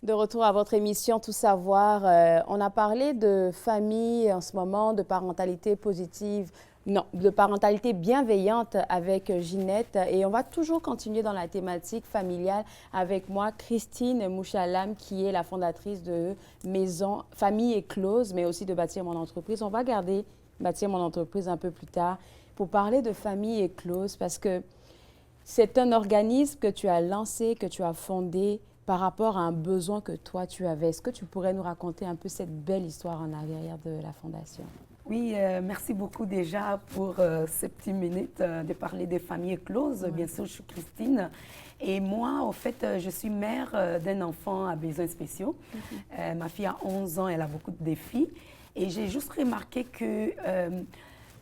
De retour à votre émission Tout savoir, on a parlé de famille en ce moment, de parentalité positive, non, de parentalité bienveillante avec Ginette et on va toujours continuer dans la thématique familiale avec moi, Christine Mouchalam, qui est la fondatrice de Maison Famille Éclose, mais aussi de Bâtir mon entreprise. On va garder Bâtir mon entreprise un peu plus tard pour parler de Famille Éclose parce que c'est un organisme que tu as lancé, que tu as fondé par rapport à un besoin que toi tu avais. Est-ce que tu pourrais nous raconter un peu cette belle histoire en arrière de la fondation? Oui, merci beaucoup déjà pour ces petites minutes de parler des familles écloses. Ouais. Bien sûr, je suis Christine. Et moi, au fait, je suis mère d'un enfant à besoins spéciaux. Ma fille a 11 ans, elle a beaucoup de défis. Et j'ai juste remarqué que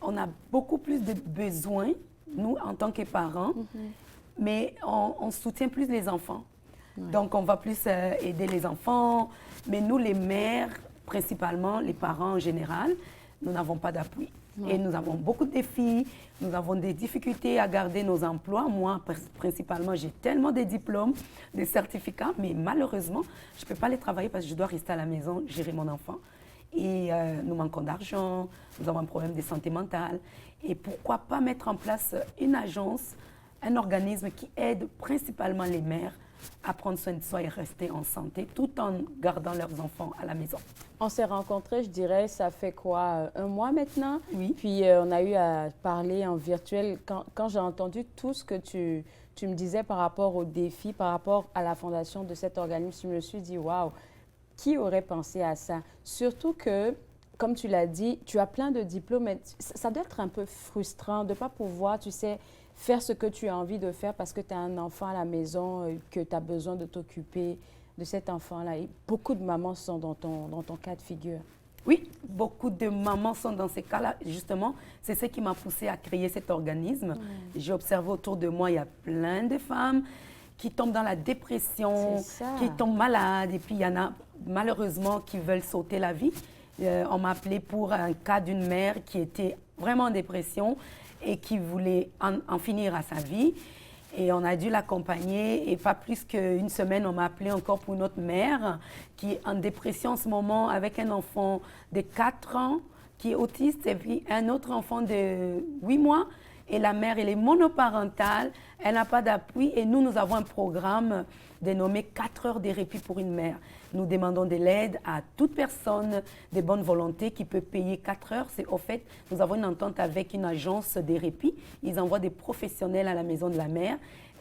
on a beaucoup plus de besoins, nous, en tant que parents, mais on soutient plus les enfants. Ouais. Donc, on va plus aider les enfants. Mais nous, les mères, principalement, les parents en général, nous n'avons pas d'appui. Ouais. Et nous avons beaucoup de défis, nous avons des difficultés à garder nos emplois. Moi, principalement, j'ai tellement de diplômes, des certificats, mais malheureusement, je ne peux pas les travailler parce que je dois rester à la maison, gérer mon enfant. Et nous manquons d'argent, nous avons un problème de santé mentale. Et pourquoi pas mettre en place une agence, un organisme qui aide principalement les mères à prendre soin de soi et rester en santé tout en gardant leurs enfants à la maison. On s'est rencontrés, je dirais, ça fait quoi, un mois maintenant? Oui. Puis on a eu à parler en virtuel. Quand j'ai entendu tout ce que tu me disais par rapport aux défis, par rapport à la fondation de cet organisme, je me suis dit, waouh, qui aurait pensé à ça? Surtout que, comme tu l'as dit, tu as plein de diplômes, mais ça doit être un peu frustrant de ne pas pouvoir, tu sais, faire ce que tu as envie de faire parce que tu as un enfant à la maison, que tu as besoin de t'occuper de cet enfant-là. Et beaucoup de mamans sont dans ton cas de figure. Oui, beaucoup de mamans sont dans ces cas-là. Justement, c'est ce qui m'a poussée à créer cet organisme. J'ai observé autour de moi, il y a plein de femmes qui tombent dans la dépression, qui tombent malades, et puis il y en a malheureusement qui veulent sauter la vie. On m'a appelé pour un cas d'une mère qui était vraiment en dépression et qui voulait en finir à sa vie. Et on a dû l'accompagner et pas plus qu'une semaine, on m'a appelé encore pour une autre mère qui est en dépression en ce moment avec un enfant de 4 ans qui est autiste et puis un autre enfant de 8 mois. Et la mère, elle est monoparentale, elle n'a pas d'appui et nous avons un programme dénommé 4 heures de répit pour une mère. Nous demandons de l'aide à toute personne de bonne volonté qui peut payer 4 heures. C'est au fait, nous avons une entente avec une agence de répit. Ils envoient des professionnels à la maison de la mère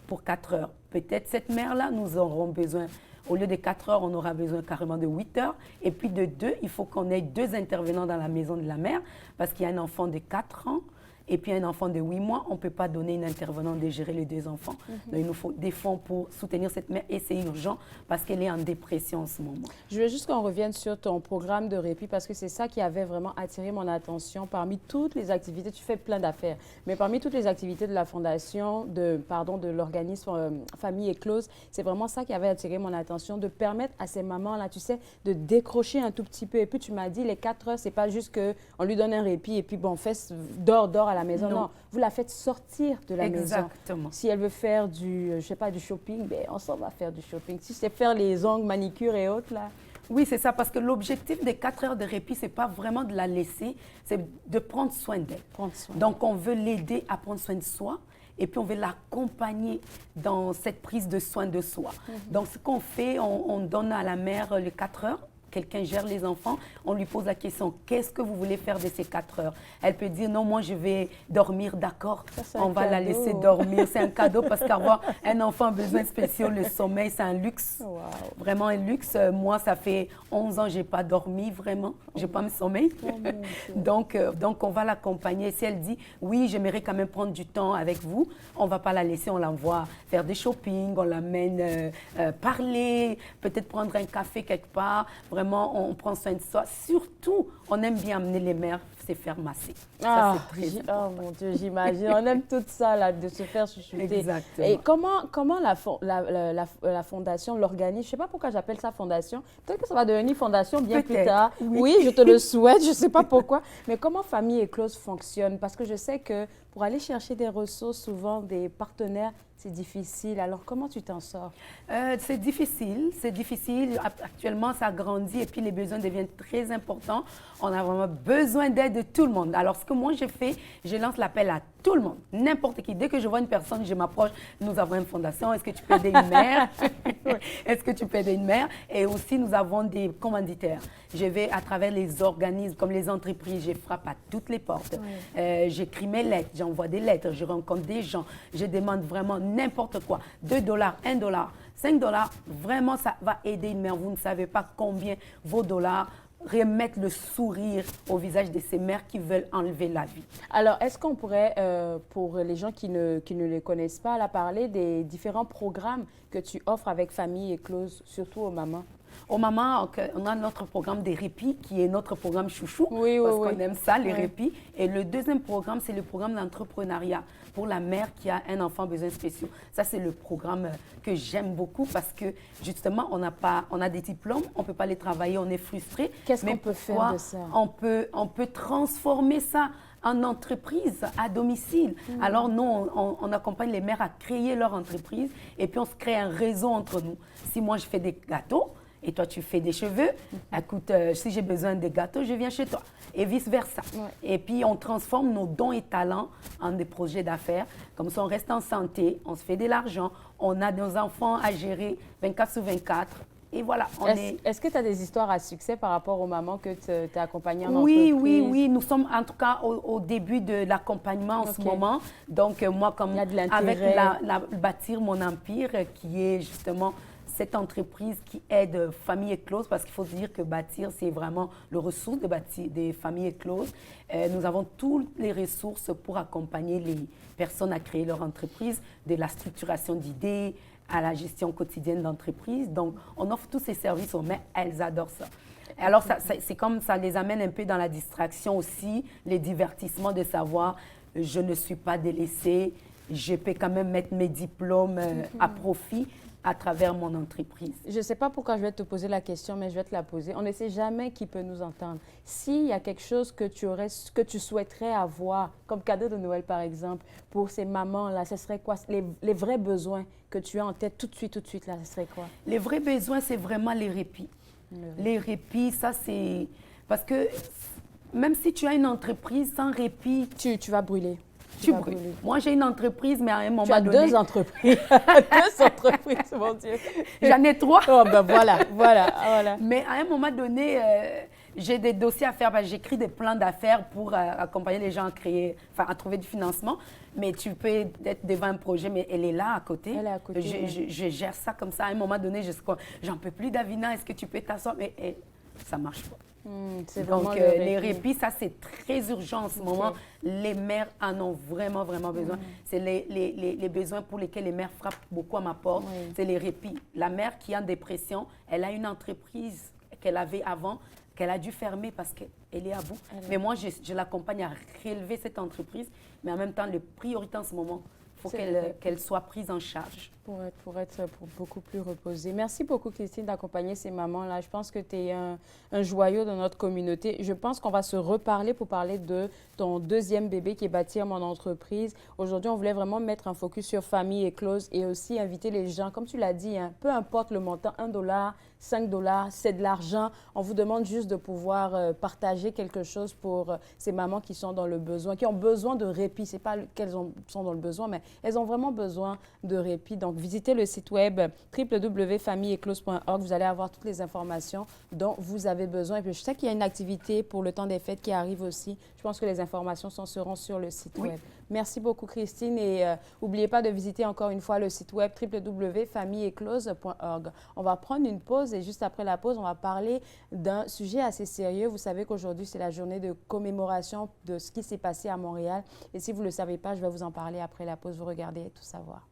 pour 4 heures. Peut-être cette mère-là, nous aurons besoin, au lieu de 4 heures, on aura besoin carrément de 8 heures. Et puis de 2, il faut qu'on ait 2 intervenants dans la maison de la mère parce qu'il y a un enfant de 4 ans. Et puis un enfant de 8 mois, on ne peut pas donner une intervenante de gérer les 2 enfants. Donc il nous faut des fonds pour soutenir cette mère et c'est urgent parce qu'elle est en dépression en ce moment. Je veux juste qu'on revienne sur ton programme de répit parce que c'est ça qui avait vraiment attiré mon attention parmi toutes les activités. Tu fais plein d'affaires, mais parmi toutes les activités de la fondation, de l'organisme Famille Éclose, c'est vraiment ça qui avait attiré mon attention, de permettre à ces mamans-là, tu sais, de décrocher un tout petit peu. Et puis tu m'as dit, les 4 heures, c'est pas juste qu'on lui donne un répit et puis bon, dors à la maison. Non, vous la faites sortir de la maison. Exactement. Si elle veut faire je sais pas, du shopping, ben, on s'en va faire du shopping. Si c'est faire les ongles, manicure et autres, là. Oui, c'est ça, parce que l'objectif des 4 heures de répit, ce n'est pas vraiment de la laisser, c'est de prendre soin d'elle. Donc, on veut l'aider à prendre soin de soi et puis on veut l'accompagner dans cette prise de soin de soi. Donc, ce qu'on fait, on donne à la mère les 4 heures. Quelqu'un gère les enfants, on lui pose la question, qu'est-ce que vous voulez faire de ces 4 heures? Elle peut dire, non, moi je vais dormir, d'accord, on va la laisser dormir. C'est un cadeau parce qu'avoir un enfant a besoin spécial, le sommeil, c'est un luxe, vraiment un luxe. Moi, ça fait 11 ans que je n'ai pas dormi vraiment, je n'ai pas me sommeil. Donc, on va l'accompagner. Si elle dit, oui, j'aimerais quand même prendre du temps avec vous, on ne va pas la laisser, on l'envoie faire des shopping, on l'amène parler, peut-être prendre un café quelque part. Vraiment, on prend soin de soi. Surtout, on aime bien amener les mères se faire masser. Ah, Ça, c'est très important. oh mon Dieu, j'imagine. On aime tout ça, là, de se faire chouchouter. Exactement. Et comment la fondation l'organise? Je ne sais pas pourquoi j'appelle ça fondation. Peut-être que ça va devenir fondation bien plus tard. Oui, je te le souhaite, je ne sais pas pourquoi. Mais comment Famille Éclose fonctionne? Parce que je sais que pour aller chercher des ressources, souvent des partenaires, c'est difficile. Alors, comment tu t'en sors? C'est difficile, c'est difficile. Actuellement, ça grandit et puis les besoins deviennent très importants. On a vraiment besoin d'aide de tout le monde. Alors, ce que moi, je fais, je lance l'appel à tout le monde, n'importe qui. Dès que je vois une personne, je m'approche. Nous avons une fondation. Est-ce que tu peux aider une mère? Est-ce que tu peux aider une mère? Et aussi, nous avons des commanditaires. Je vais à travers les organismes, comme les entreprises, je frappe à toutes les portes. J'écris mes lettres, j'envoie des lettres, je rencontre des gens, je demande vraiment n'importe quoi. 2 dollars, 1 dollar, 5 dollars, vraiment, ça va aider une mère. Vous ne savez pas combien vos dollars remettent le sourire au visage de ces mères qui veulent enlever la vie. Alors, est-ce qu'on pourrait, pour les gens qui ne les connaissent pas, là, parler des différents programmes que tu offres avec Famille Éclose, surtout aux mamans? Aux mamans, on a notre programme des répits, qui est notre programme chouchou, oui, parce oui, qu'on aime ça, les répits. Et le deuxième programme, c'est le programme d'entrepreneuriat pour la mère qui a un enfant besoins spéciaux. Ça, c'est le programme que j'aime beaucoup parce que, justement, on a des diplômes, on ne peut pas les travailler, on est frustré. Qu'est-ce qu'on peut faire de ça? On peut transformer ça en entreprise à domicile. Alors, nous, on accompagne les mères à créer leur entreprise et puis on se crée un réseau entre nous. Si moi, je fais des gâteaux, et toi, tu fais des cheveux. Écoute, si j'ai besoin de gâteaux, je viens chez toi. Et vice-versa. Et puis, on transforme nos dons et talents en des projets d'affaires. Comme ça, on reste en santé, on se fait de l'argent, on a nos enfants à gérer 24/24. Et voilà. Est-ce que tu as des histoires à succès par rapport aux mamans que tu as accompagnées en entreprise? Oui. Nous sommes en tout cas au début de l'accompagnement en ce moment. Donc, moi, comme avec Bâtir mon empire, qui est justement cette entreprise qui aide Famille Éclose, parce qu'il faut se dire que Bâtir, c'est vraiment le ressource des familles écloses. Nous avons toutes les ressources pour accompagner les personnes à créer leur entreprise, de la structuration d'idées à la gestion quotidienne d'entreprise. Donc, on offre tous ces services aux mères, elles adorent ça. Alors, c'est comme ça les amène un peu dans la distraction aussi, les divertissements de savoir, je ne suis pas délaissée, je peux quand même mettre mes diplômes à profit à travers mon entreprise. Je ne sais pas pourquoi je vais te poser la question, mais je vais te la poser. On ne sait jamais qui peut nous entendre. S'il y a quelque chose que tu souhaiterais avoir, comme cadeau de Noël par exemple, pour ces mamans-là, ce serait quoi? Les vrais besoins que tu as en tête tout de suite, là, ce serait quoi? Les vrais besoins, c'est vraiment les répits. Les répits, ça c'est... Parce que même si tu as une entreprise sans répit... Tu vas brûler. Tu brûles. Moi, j'ai une entreprise, mais à un moment donné... Tu as 2 entreprises. 2 entreprises, mon Dieu. J'en ai 3. Oh, ben voilà. Mais à un moment donné, j'ai des dossiers à faire. J'écris des plans d'affaires pour accompagner les gens à trouver du financement. Mais tu peux être devant un projet, mais elle est là à côté. Elle est à côté. Je gère ça comme ça. À un moment donné, j'en peux plus, Davina. Est-ce que tu peux t'asseoir? Mais ça ne marche pas. Donc, les répits, ça, c'est très urgent en ce moment. Les mères en ont vraiment besoin. C'est les besoins pour lesquels les mères frappent beaucoup à ma porte. C'est les répits. La mère qui est en dépression, elle a une entreprise qu'elle avait avant, qu'elle a dû fermer parce qu'elle est à bout. Mais moi, je l'accompagne à relever cette entreprise. Mais en même temps, la priorité en ce moment, il faut qu'elle soit prise en charge. Pour être beaucoup plus reposée. Merci beaucoup, Christine, d'accompagner ces mamans-là. Je pense que tu es un joyau de notre communauté. Je pense qu'on va se reparler pour parler de ton deuxième bébé qui est Bâtir mon entreprise. Aujourd'hui, on voulait vraiment mettre un focus sur Famille Éclose et aussi inviter les gens, comme tu l'as dit, hein, peu importe le montant, 1 dollar, 5 dollars, c'est de l'argent. On vous demande juste de pouvoir partager quelque chose pour ces mamans qui sont dans le besoin, qui ont besoin de répit. Ce n'est pas qu'elles sont dans le besoin, mais elles ont vraiment besoin de répit. Donc, visitez le site web www.familleéclose.org. Vous allez avoir toutes les informations dont vous avez besoin. Et puis, je sais qu'il y a une activité pour le temps des fêtes qui arrive aussi. Je pense que les informations seront sur le site web. Merci beaucoup, Christine. Et n'oubliez pas de visiter encore une fois le site web www.familleéclose.org. On va prendre une pause et juste après la pause, on va parler d'un sujet assez sérieux. Vous savez qu'aujourd'hui, c'est la journée de commémoration de ce qui s'est passé à Montréal. Et si vous ne le savez pas, je vais vous en parler après la pause. Vous regardez Tout savoir.